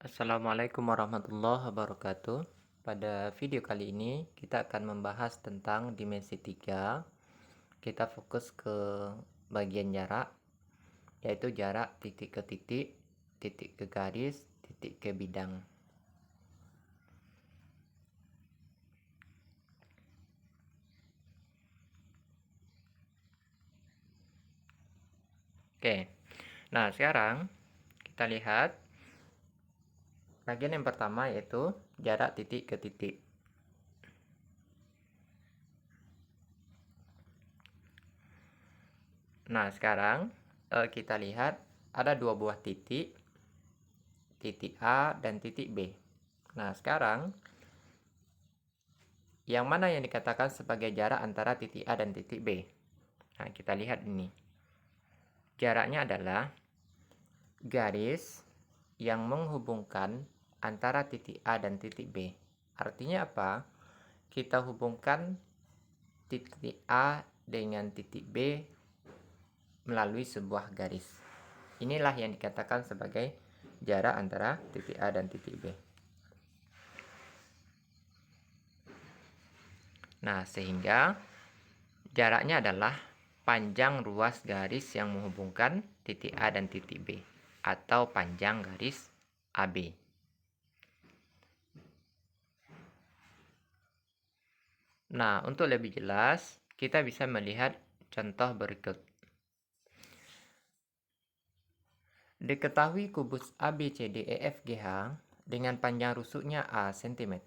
Assalamualaikum warahmatullahi wabarakatuh. Pada video kali ini kita akan membahas tentang dimensi 3. Kita fokus ke bagian jarak, yaitu jarak titik ke titik, titik ke garis, titik ke bidang. Oke. Nah, sekarang kita lihat bagian yang pertama, yaitu jarak titik ke titik. Nah, sekarang kita lihat ada dua buah titik, titik A dan titik B. Nah, sekarang yang mana yang dikatakan sebagai jarak antara titik A dan titik B? Nah, kita lihat ini. Jaraknya adalah garis yang menghubungkan antara titik A dan titik B. Artinya apa? Kita hubungkan titik A dengan titik B melalui sebuah garis. Inilah yang dikatakan sebagai jarak antara titik A dan titik B. Nah, sehingga jaraknya adalah panjang ruas garis yang menghubungkan titik A dan titik B, atau panjang garis AB. Nah, untuk lebih jelas, kita bisa melihat contoh berikut. Diketahui kubus ABCDEFGH dengan panjang rusuknya A cm.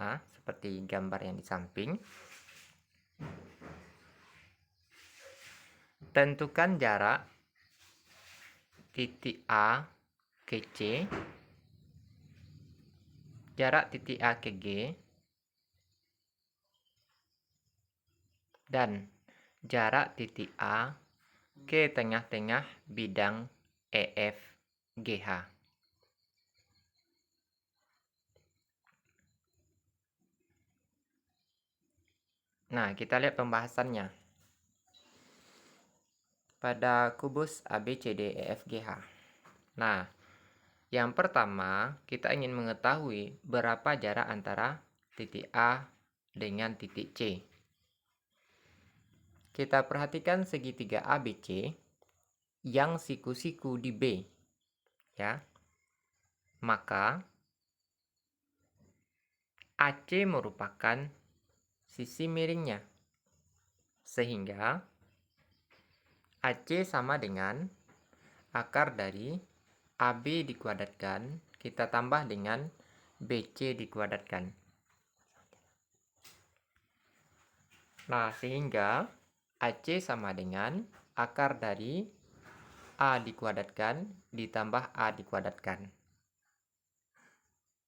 Nah, seperti gambar yang di samping. Tentukan jarak titik A ke C, jarak titik A ke G, dan jarak titik A ke tengah-tengah bidang EFGH. Nah, kita lihat pembahasannya. Pada kubus ABCDEFGH. Nah, yang pertama, kita ingin mengetahui berapa jarak antara titik A dengan titik C. Kita perhatikan segitiga ABC yang siku-siku di B, ya. Maka AC merupakan sisi miringnya. Sehingga AC sama dengan akar dari AB dikuadratkan, kita tambah dengan BC dikuadratkan. Nah, sehingga AC sama dengan akar dari A dikuadratkan ditambah A dikuadratkan.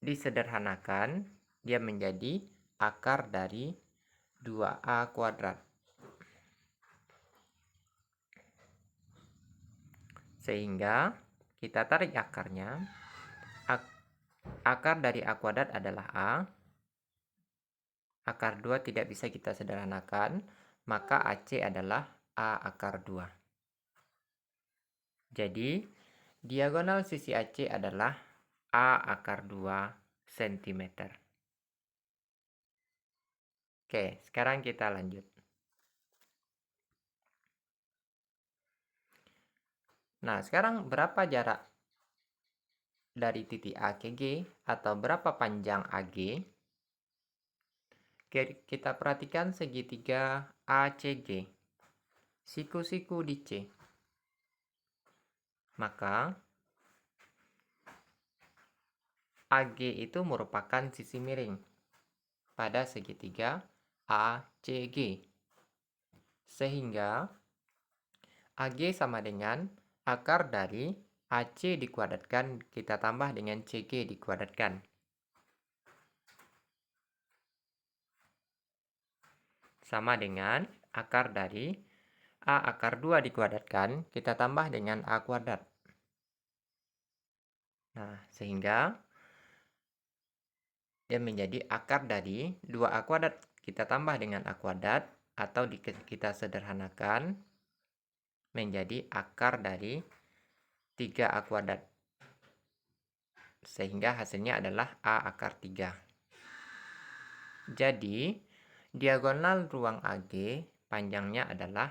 Disederhanakan, dia menjadi akar dari 2A kuadrat. Sehingga kita tarik akarnya. Akar dari A kuadrat adalah A. Akar 2 tidak bisa kita sederhanakan, maka AC adalah A akar 2. Jadi, diagonal sisi AC adalah A akar 2 cm. Oke, sekarang kita lanjut. Nah, sekarang berapa jarak dari titik A ke G, atau berapa panjang AG? Kita perhatikan segitiga ACG. Siku-siku di C. Maka AG itu merupakan sisi miring pada segitiga ACG. Sehingga AG sama dengan akar dari AC dikuadratkan, kita tambah dengan CG dikuadratkan. Sama dengan akar dari A akar 2 dikuadratkan, kita tambah dengan A kuadrat. Nah, sehingga dia menjadi akar dari 2A kuadrat. Kita tambah dengan A kuadrat, atau kita sederhanakan menjadi akar dari 3A kuadrat. Sehingga hasilnya adalah A akar 3. Jadi, diagonal ruang AG panjangnya adalah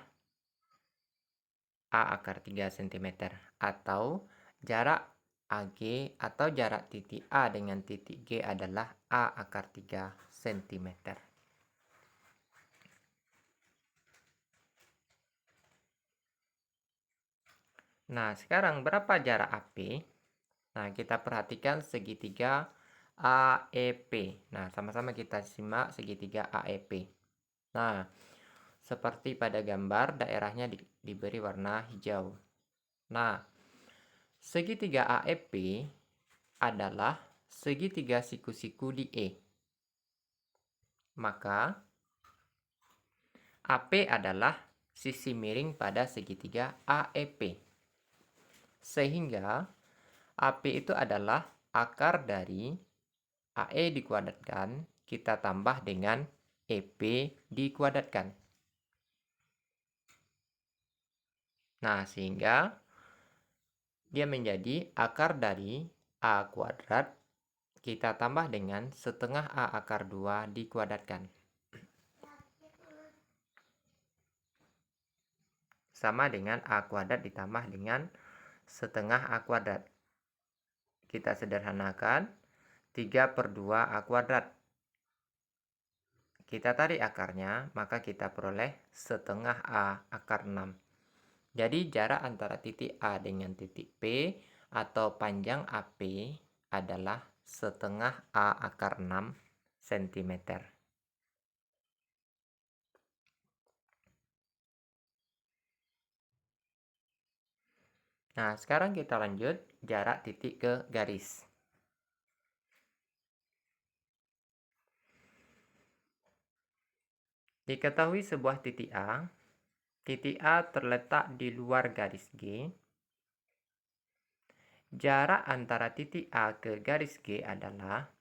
A akar 3 cm. Atau jarak AG atau jarak titik A dengan titik G adalah A akar 3 cm. Nah, sekarang berapa jarak AP? Nah, kita perhatikan segitiga AEP. Nah, sama-sama kita simak segitiga AEP. Nah, seperti pada gambar, daerahnya diberi warna hijau. Nah, segitiga AEP adalah segitiga siku-siku di E. Maka, AP adalah sisi miring pada segitiga AEP. Sehingga, AP itu adalah akar dari AE dikuadratkan, kita tambah dengan EP dikuadratkan. Nah, sehingga dia menjadi akar dari A kuadrat, kita tambah dengan setengah A akar 2 dikuadratkan. Sama dengan A kuadrat ditambah dengan setengah A kuadrat. Kita sederhanakan, 3/2 A kuadrat. Kita tarik akarnya, maka kita peroleh setengah A akar 6. Jadi jarak antara titik A dengan titik P atau panjang AP adalah setengah A akar 6 cm. Nah, sekarang kita lanjut jarak titik ke garis. Diketahui sebuah titik A terletak di luar garis G. Jarak antara titik A ke garis G adalah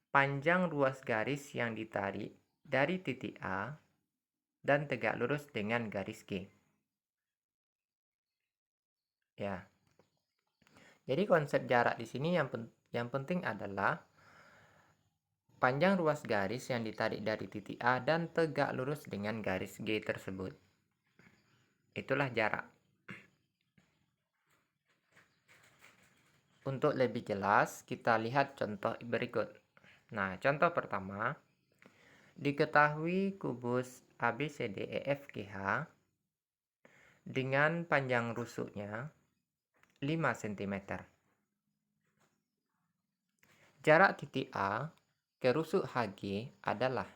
panjang ruas garis yang ditarik dari titik A dan tegak lurus dengan garis G. Ya. Jadi konsep jarak di sini yang penting adalah panjang ruas garis yang ditarik dari titik A dan tegak lurus dengan garis G tersebut. Itulah jarak. Untuk lebih jelas, kita lihat contoh berikut. Nah, contoh pertama, diketahui kubus ABCDEFGH dengan panjang rusuknya 5 cm. Jarak titik A ke rusuk HG adalah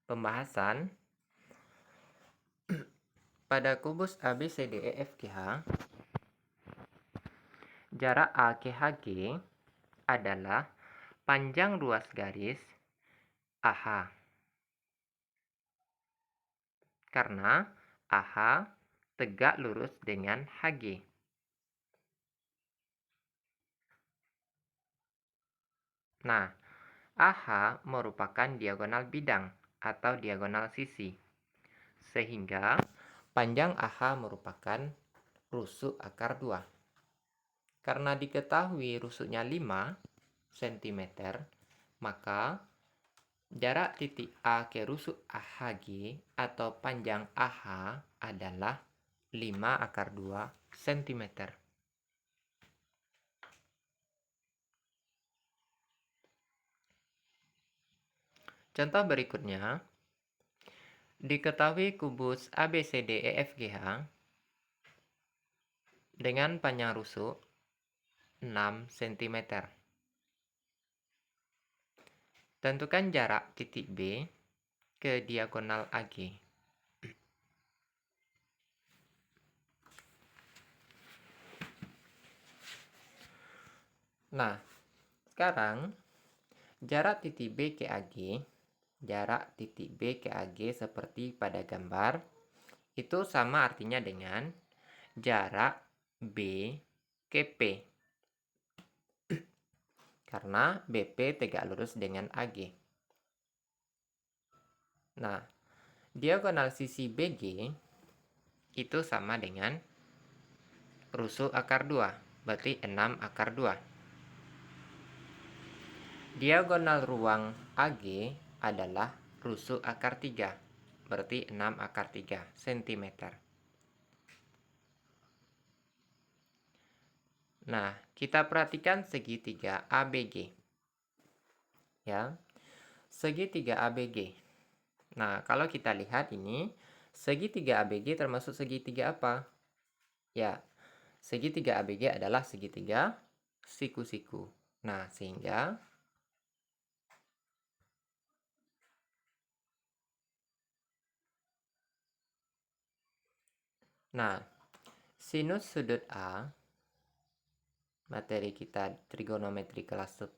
pembahasan pada kubus ABCDEFGH, jarak A ke HG adalah panjang ruas garis AH. Karena AH tegak lurus dengan HG. Nah, AH merupakan diagonal bidang atau diagonal sisi. Sehingga panjang AH merupakan rusuk akar 2. Karena diketahui rusuknya 5 cm, maka jarak titik A ke rusuk AHG atau panjang AH adalah 5 akar 2 cm. Contoh berikutnya, diketahui kubus ABCDEFGH dengan panjang rusuk 6 cm. Tentukan jarak titik B ke diagonal AG. Nah, sekarang jarak titik B ke AG, seperti pada gambar, itu sama artinya dengan jarak B ke P. Karena BP tegak lurus dengan AG. Nah, diagonal sisi BG itu sama dengan rusuk akar 2, berarti 6 akar 2. Diagonal ruang AG adalah rusuk akar 3, berarti 6 akar 3 cm. Nah, kita perhatikan segitiga ABG. Ya, segitiga ABG. Nah, kalau kita lihat ini, segitiga ABG termasuk segitiga apa? Ya, segitiga ABG adalah segitiga siku-siku. Nah, sehingga sinus sudut A, materi kita trigonometri kelas 10,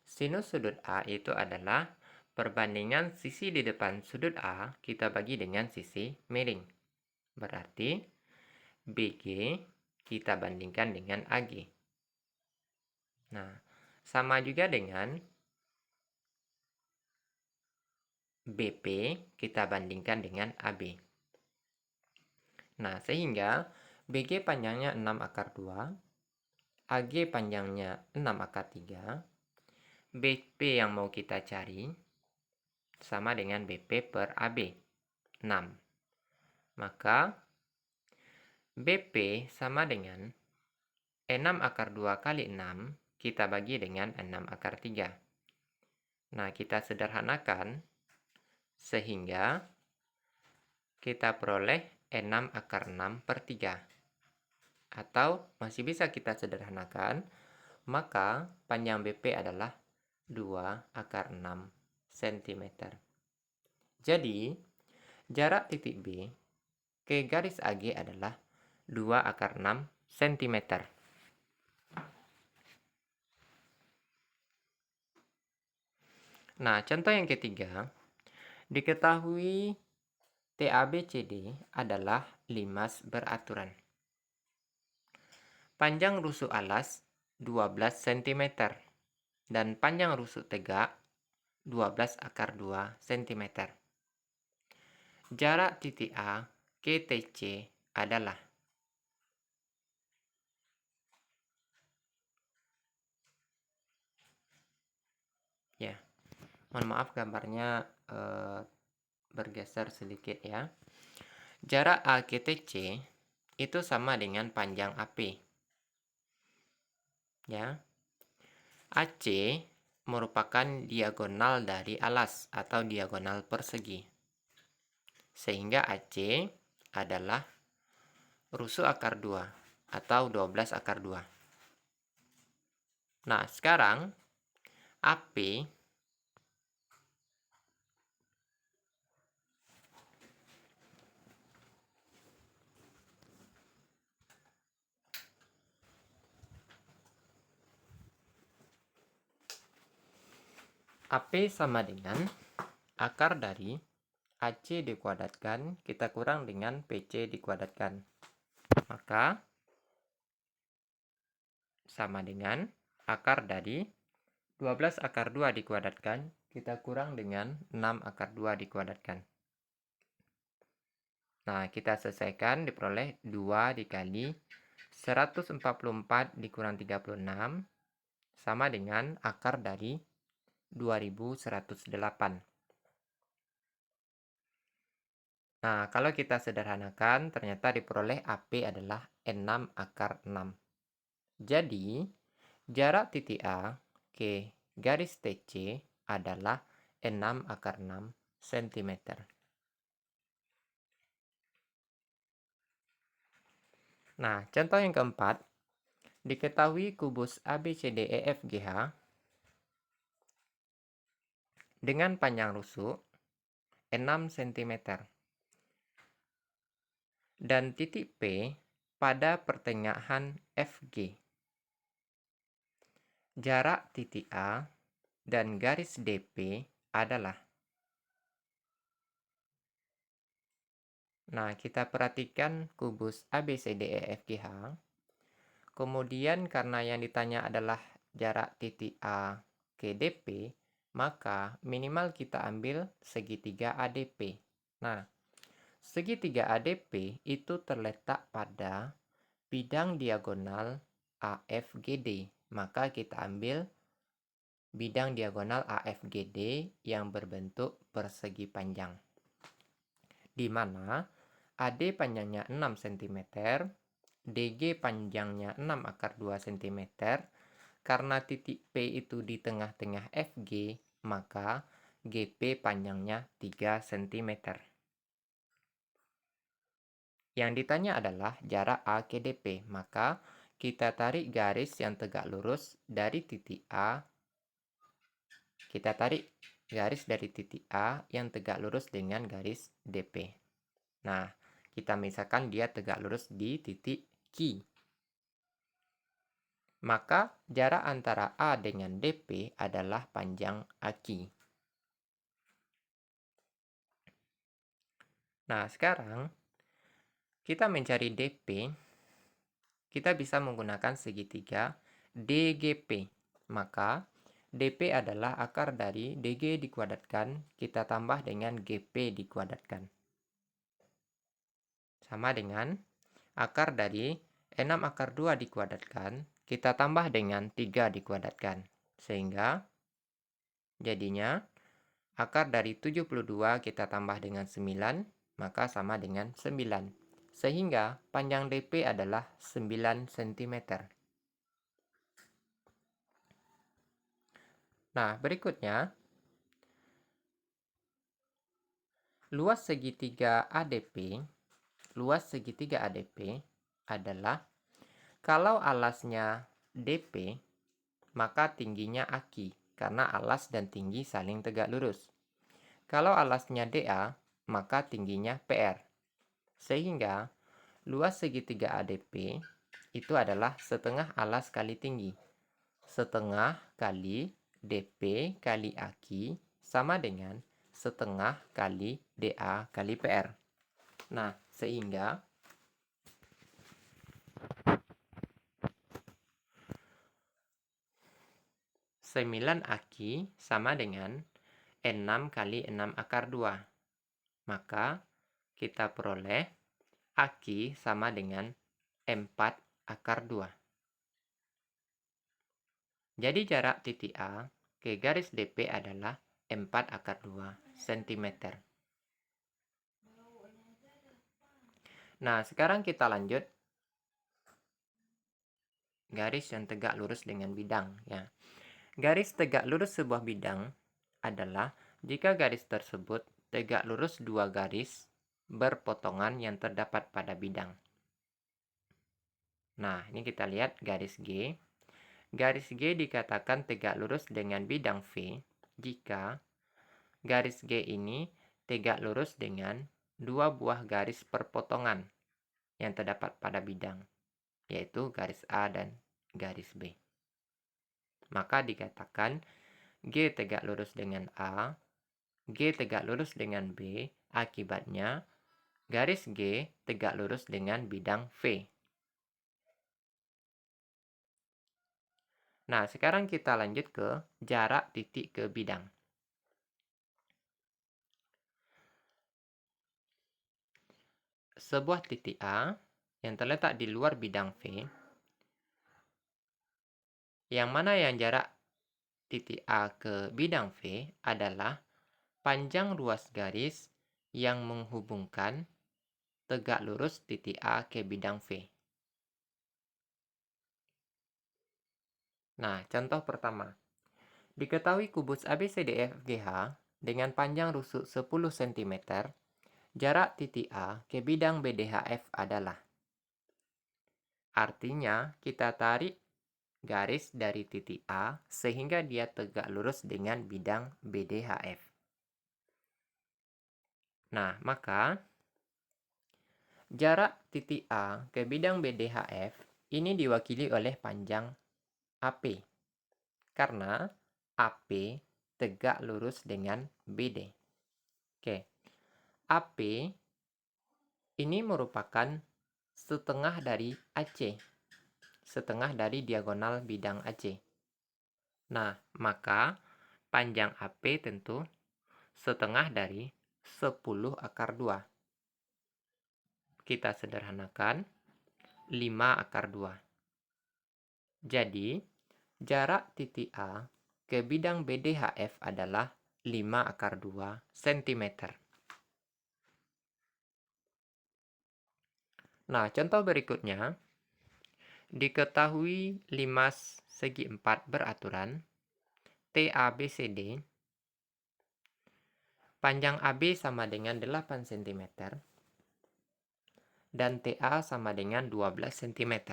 sinus sudut A itu adalah perbandingan sisi di depan sudut A kita bagi dengan sisi miring. Berarti BG kita bandingkan dengan AG. Nah, sama juga dengan BP kita bandingkan dengan AB. Nah, sehingga BG panjangnya 6 akar 2, AG panjangnya 6 akar 3, BP yang mau kita cari sama dengan BP per AB, 6. Maka BP sama dengan 6 akar 2 kali 6, kita bagi dengan 6 akar 3. Nah, kita sederhanakan sehingga kita peroleh 6 akar 6 per 3. Atau masih bisa kita sederhanakan, maka panjang BP adalah 2 akar 6 cm. Jadi, jarak titik B ke garis AG adalah 2 akar 6 cm. Nah, contoh yang ketiga, diketahui TABCD adalah limas beraturan. Panjang rusuk alas 12 cm dan panjang rusuk tegak 12 akar 2 cm. Jarak titik A ke TC adalah mohon maaf gambarnya bergeser sedikit ya. Jarak A ke TC itu sama dengan panjang AP. Ya. AC merupakan diagonal dari alas atau diagonal persegi. Sehingga AC adalah rusuk akar 2 atau 12 akar 2. Nah, sekarang AP sama dengan akar dari AC dikuadratkan, kita kurang dengan PC dikuadratkan. Maka sama dengan akar dari 12 akar 2 dikuadratkan, kita kurang dengan 6 akar 2 dikuadratkan. Nah, kita selesaikan diperoleh 2 dikali 144 dikurang 36 sama dengan akar dari 2108. Nah, kalau kita sederhanakan, ternyata diperoleh AP adalah 6 akar 6. Jadi, jarak titik A ke garis TC adalah 6 akar 6 cm. Nah, contoh yang keempat, diketahui kubus ABCDEFGH dengan panjang rusuk 6 cm dan titik P pada pertengahan FG. Jarak titik A dan garis DP adalah. Nah, kita perhatikan kubus ABCDEFGH. Kemudian karena yang ditanya adalah jarak titik A ke DP, maka minimal kita ambil segitiga ADP. Nah, Segitiga ADP itu terletak pada bidang diagonal AFGD. Maka kita ambil bidang diagonal AFGD yang berbentuk persegi panjang. Di mana AD panjangnya 6 cm, DG panjangnya 6/2 cm. Karena titik P itu di tengah-tengah FG, maka GP panjangnya 3 cm. Yang ditanya adalah jarak A ke DP, maka kita tarik garis yang tegak lurus dari titik A. Kita tarik garis dari titik A yang tegak lurus dengan garis DP. Nah, kita misalkan dia tegak lurus di titik Q. Maka jarak antara A dengan DP adalah panjang AQ. Nah, sekarang kita mencari DP, kita bisa menggunakan segitiga DGP. Maka DP adalah akar dari DG dikuadratkan, kita tambah dengan GP dikuadratkan. Sama dengan akar dari 6/2 dikuadratkan, kita tambah dengan 3 dikuadratkan. Sehingga jadinya akar dari 72 kita tambah dengan 9, maka sama dengan 9. Sehingga panjang DP adalah 9 cm. Nah, berikutnya, luas segitiga ADP adalah kalau alasnya DP, maka tingginya AQ, karena alas dan tinggi saling tegak lurus. Kalau alasnya DA, maka tingginya PR. Sehingga luas segitiga ADP itu adalah setengah alas kali tinggi. Setengah kali DP kali AQ sama dengan setengah kali DA kali PR. Nah, sehingga sembilan AQ sama dengan 6 kali 6/2. Maka kita peroleh AQ sama dengan 4/2. Jadi jarak titik A ke garis DP adalah 4/2 cm. Nah, sekarang kita lanjut garis yang tegak lurus dengan bidang. Ya. Garis tegak lurus sebuah bidang adalah jika garis tersebut tegak lurus dua garis berpotongan yang terdapat pada bidang. Nah, ini kita lihat garis G. Garis G dikatakan tegak lurus dengan bidang V jika garis G ini tegak lurus dengan dua buah garis perpotongan yang terdapat pada bidang, yaitu garis A dan garis B. Maka dikatakan G tegak lurus dengan A, G tegak lurus dengan B, akibatnya garis G tegak lurus dengan bidang V. Nah, sekarang kita lanjut ke jarak titik ke bidang. Sebuah titik A yang terletak di luar bidang V, yang mana yang jarak titik A ke bidang V adalah panjang ruas garis yang menghubungkan tegak lurus titik A ke bidang V. Nah, contoh pertama. Diketahui kubus ABCDEFGH dengan panjang rusuk 10 cm, jarak titik A ke bidang BDHF adalah. Artinya, kita tarik garis dari titik A sehingga dia tegak lurus dengan bidang BDHF. Nah, maka jarak titik A ke bidang BDHF ini diwakili oleh panjang AP. Karena AP tegak lurus dengan BD. Oke. AP ini merupakan setengah dari AC. Setengah dari diagonal bidang AC. Nah, maka panjang AP tentu setengah dari 10/2. kita sederhanakan 5 akar 2. Jadi, jarak titik A ke bidang BDHF adalah 5 akar 2 cm. Nah, contoh berikutnya, diketahui limas segi 4 beraturan, TABCD, panjang AB sama dengan 8 cm, dan TA sama dengan 12 cm.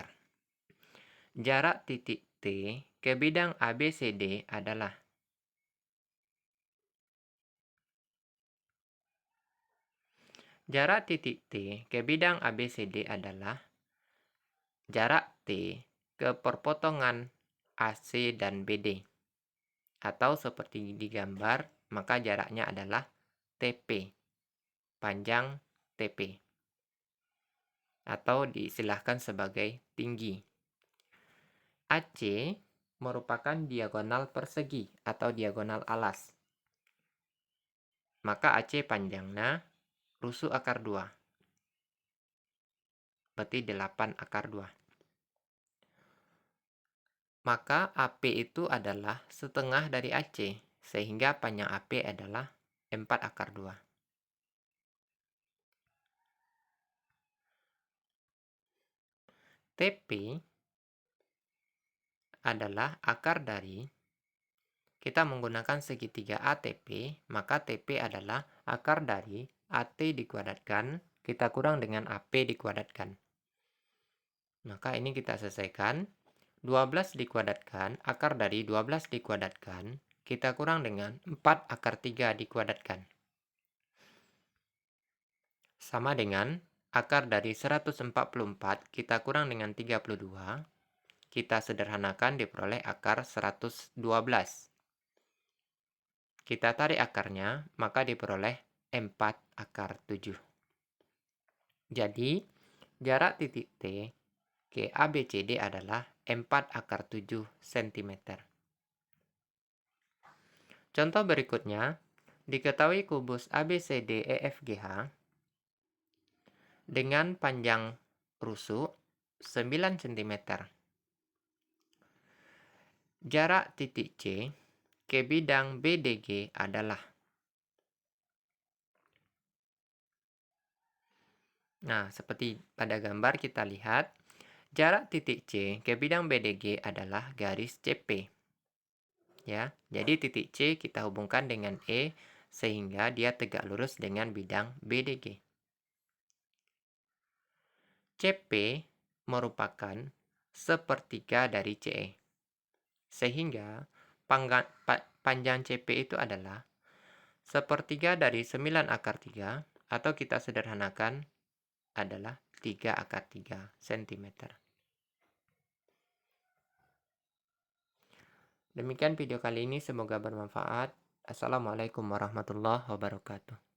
Jarak titik T ke bidang ABCD adalah jarak titik T ke bidang ABCD adalah jarak T ke perpotongan AC dan BD. Atau seperti digambar, maka jaraknya adalah TP, panjang TP. Atau diistilahkan sebagai tinggi. AC merupakan diagonal persegi atau diagonal alas. Maka AC panjangnya rusuk akar 2. Berarti 8 akar 2. Maka AP itu adalah setengah dari AC, sehingga panjang AP adalah 4 akar 2. TP adalah akar dari, kita menggunakan segitiga ATP, maka TP adalah akar dari AT dikuadratkan, kita kurang dengan AP dikuadratkan. Maka ini kita selesaikan. 12 dikuadratkan, akar dari 12 dikuadratkan, kita kurang dengan 4 akar 3 dikuadratkan. Sama dengan akar dari 144, kita kurang dengan 32, kita sederhanakan diperoleh akar 112. Kita tarik akarnya, maka diperoleh 4 akar 7. Jadi, jarak titik T ke ABCD adalah 4 akar 7 cm. Contoh berikutnya, diketahui kubus ABCDEFGH dengan panjang rusuk 9 cm. Jarak titik C ke bidang BDG adalah, nah, seperti pada gambar kita lihat, jarak titik C ke bidang BDG adalah garis CP. Ya, jadi titik C kita hubungkan dengan E sehingga dia tegak lurus dengan bidang BDG. CP merupakan sepertiga dari CE. Sehingga panjang CP itu adalah sepertiga dari 9 akar 3, atau kita sederhanakan adalah 3 akar 3 cm. Demikian video kali ini, semoga bermanfaat. Assalamualaikum warahmatullahi wabarakatuh.